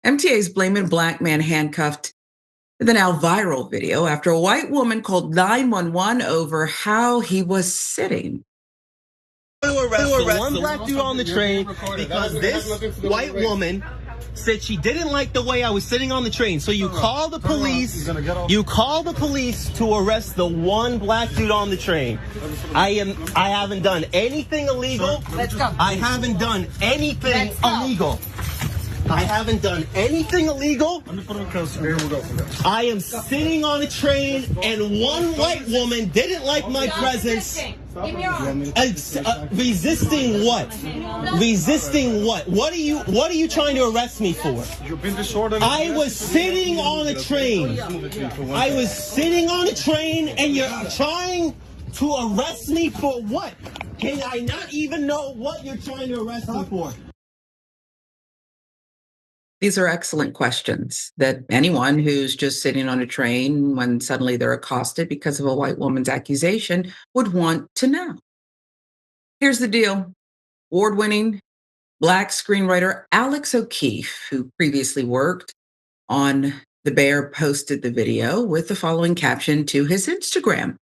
MTA is blaming black man handcuffed in the now viral video after a white woman called 911 over how he was sitting. To arrest one black dude on the train because this white woman said she didn't like the way I was sitting on the train. So you call the police. You call the police to arrest the one black dude on the train. I haven't done anything illegal. Let's go. I haven't done anything illegal. I haven't done anything illegal. I am sitting on a train and one white woman didn't like my presence. Resisting what? Resisting what? What are you trying to arrest me for? You've been disorderly. I was sitting on a train. I was sitting on a train and you're trying to arrest me for what? Can I not even know what you're trying to arrest me for? These are excellent questions that anyone who's just sitting on a train when suddenly they're accosted because of a white woman's accusation would want to know. Here's the deal. Award-winning Black screenwriter Alex O'Keefe, who previously worked on The Bear, posted the video with the following caption to his Instagram.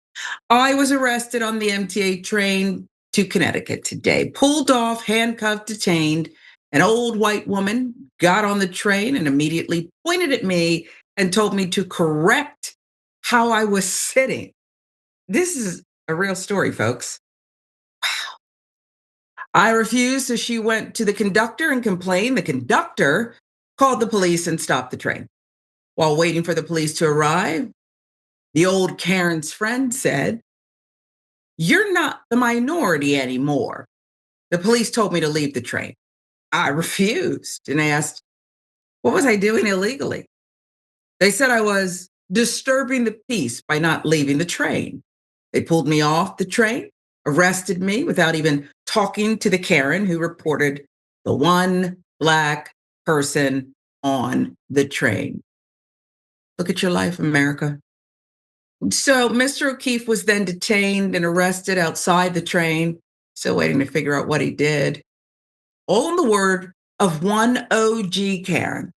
I was arrested on the MTA train to Connecticut today, pulled off, handcuffed, detained. An old white woman got on the train and immediately pointed at me and told me to correct how I was sitting. This is a real story, folks. Wow. I refused, so she went to the conductor and complained. The conductor called the police and stopped the train. While waiting for the police to arrive, the old Karen's friend said, "You're not the minority anymore." The police told me to leave the train. I refused and asked, what was I doing illegally? They said I was disturbing the peace by not leaving the train. They pulled me off the train, arrested me without even talking to the Karen who reported the one black person on the train. Look at your life, America. So Mr. O'Keefe was then detained and arrested outside the train, still waiting to figure out what he did. All in the word of one OG Karen,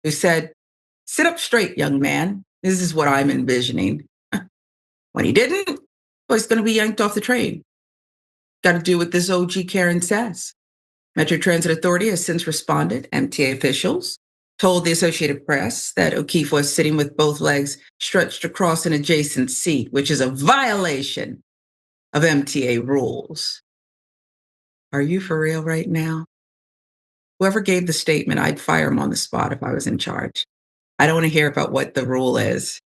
who said, sit up straight, young man. This is what I'm envisioning. When he didn't, well, he's going to be yanked off the train. Got to do what this OG Karen says. Metro Transit Authority has since responded. MTA officials told the Associated Press that O'Keefe was sitting with both legs stretched across an adjacent seat, which is a violation of MTA rules. Are you for real right now? Whoever gave the statement, I'd fire him on the spot if I was in charge. I don't want to hear about what the rule is.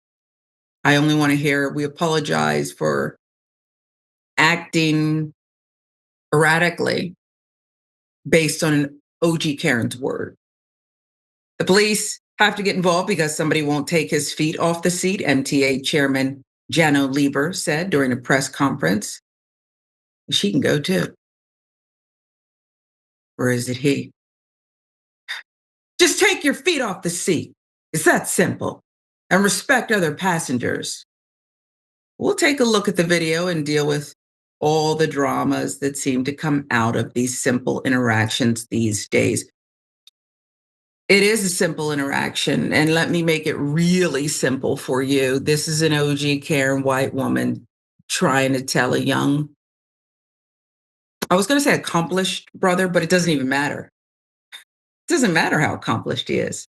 I only want to hear, we apologize for acting erratically based on an OG Karen's word. The police have to get involved because somebody won't take his feet off the seat, MTA Chairman Jano Lieber said during a press conference. She can go too. Or is it he? Just take your feet off the seat. It's that simple. And respect other passengers. We'll take a look at the video and deal with all the dramas that seem to come out of these simple interactions these days. It is a simple interaction, and let me make it really simple for you. This is an OG Karen white woman trying to tell a young, I was going to say accomplished brother, but it doesn't even matter. It doesn't matter how accomplished he is.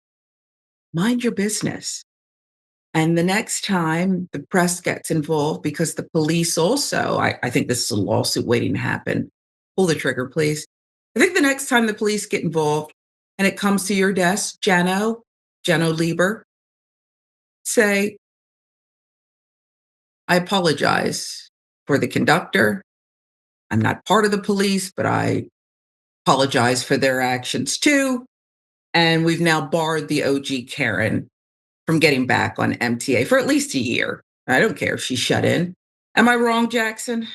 Mind your business. And the next time the press gets involved, because the police also, I think this is a lawsuit waiting to happen. Pull the trigger, please. I think the next time the police get involved and it comes to your desk, Jano Lieber, say, I apologize for the conductor. I'm not part of the police, but I apologize for their actions too. And we've now barred the OG Karen from getting back on MTA for at least a year. I don't care if she's shut in. Am I wrong, Jackson?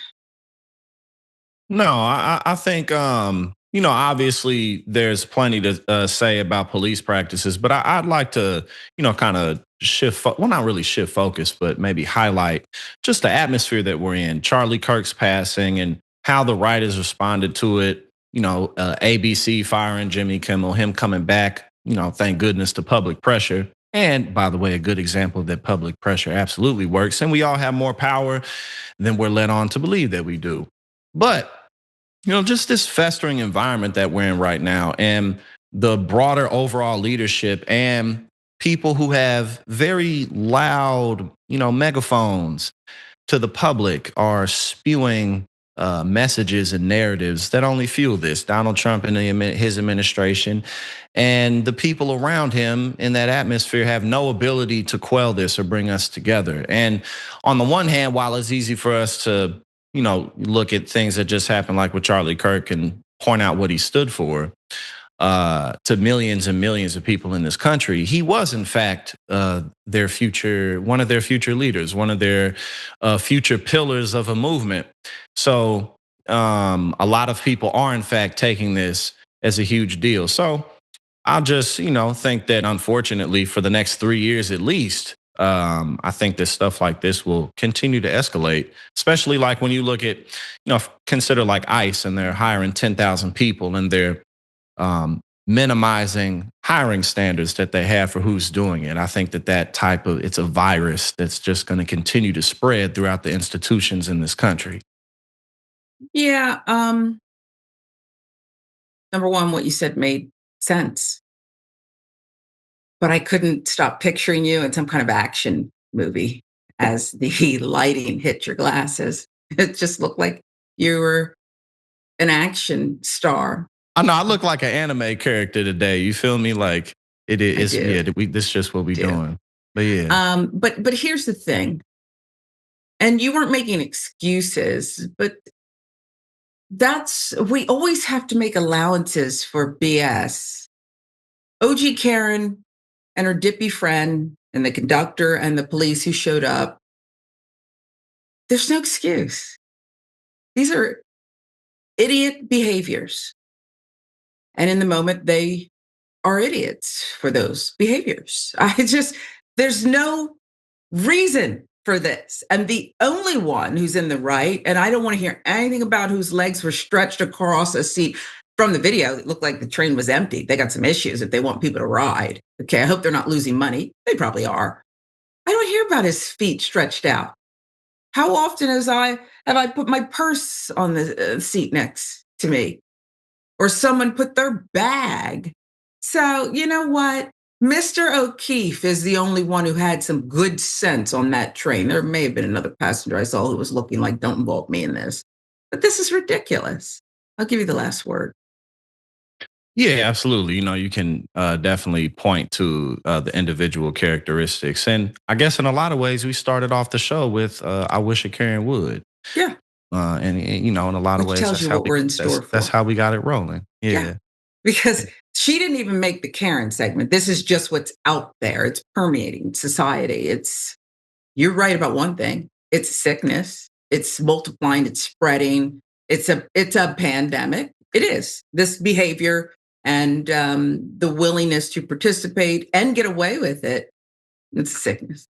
No, I think, obviously there's plenty to say about police practices, but I'd like to, kind of shift, well, not really shift focus, but maybe highlight just the atmosphere that we're in. Charlie Kirk's passing and how the right has responded to it. ABC firing Jimmy Kimmel, him coming back thank goodness to public pressure. And by the way, a good example that public pressure absolutely works. And we all have more power than we're led on to believe that we do. But, just this festering environment that we're in right now and the broader overall leadership and people who have very loud, megaphones to the public are spewing messages and narratives that only fuel this. Donald Trump and his administration and the people around him in that atmosphere have no ability to quell this or bring us together. And on the one hand, while it's easy for us to, look at things that just happened, like with Charlie Kirk, and point out what he stood for, to millions and millions of people in this country, he was in fact one of their future leaders, one of their future pillars of a movement. So a lot of people are in fact taking this as a huge deal. So I'll just think that unfortunately for the next 3 years at least, I think that stuff like this will continue to escalate, especially like when you look at, consider like ICE and they're hiring 10,000 people and they're minimizing hiring standards that they have for who's doing it. I think that type of, it's a virus that's just going to continue to spread throughout the institutions in this country. Yeah. Number one, what you said made sense, but I couldn't stop picturing you in some kind of action movie as the lighting hit your glasses. It just looked like you were an action star. I know I look like an anime character today. You feel me? Like it is. Yeah, this is just what we doing. But yeah. But here's the thing. And you weren't making excuses, but we always have to make allowances for BS. OG Karen and her dippy friend and the conductor and the police who showed up, there's no excuse. These are idiot behaviors. And in the moment, they are idiots for those behaviors. There's no reason for this. And the only one who's in the right, and I don't want to hear anything about whose legs were stretched across a seat. From the video, it looked like the train was empty. They got some issues if they want people to ride. Okay, I hope they're not losing money. They probably are. I don't hear about his feet stretched out. How often have I put my purse on the seat next to me? Or someone put their bag. So you know what? Mr. O'Keefe is the only one who had some good sense on that train. There may have been another passenger I saw who was looking like, don't involve me in this. But this is ridiculous. I'll give you the last word. Yeah, absolutely. You can definitely point to the individual characteristics. And I guess in a lot of ways, we started off the show with I wish a Karen would. Yeah. In a lot of Which ways, tells you what we're in store for. That's how we got it rolling. Yeah. Because she didn't even make the Karen segment. This is just what's out there. It's permeating society. You're right about one thing. It's sickness. It's multiplying. It's spreading. It's a pandemic. It is. This behavior and the willingness to participate and get away with it. It's a sickness.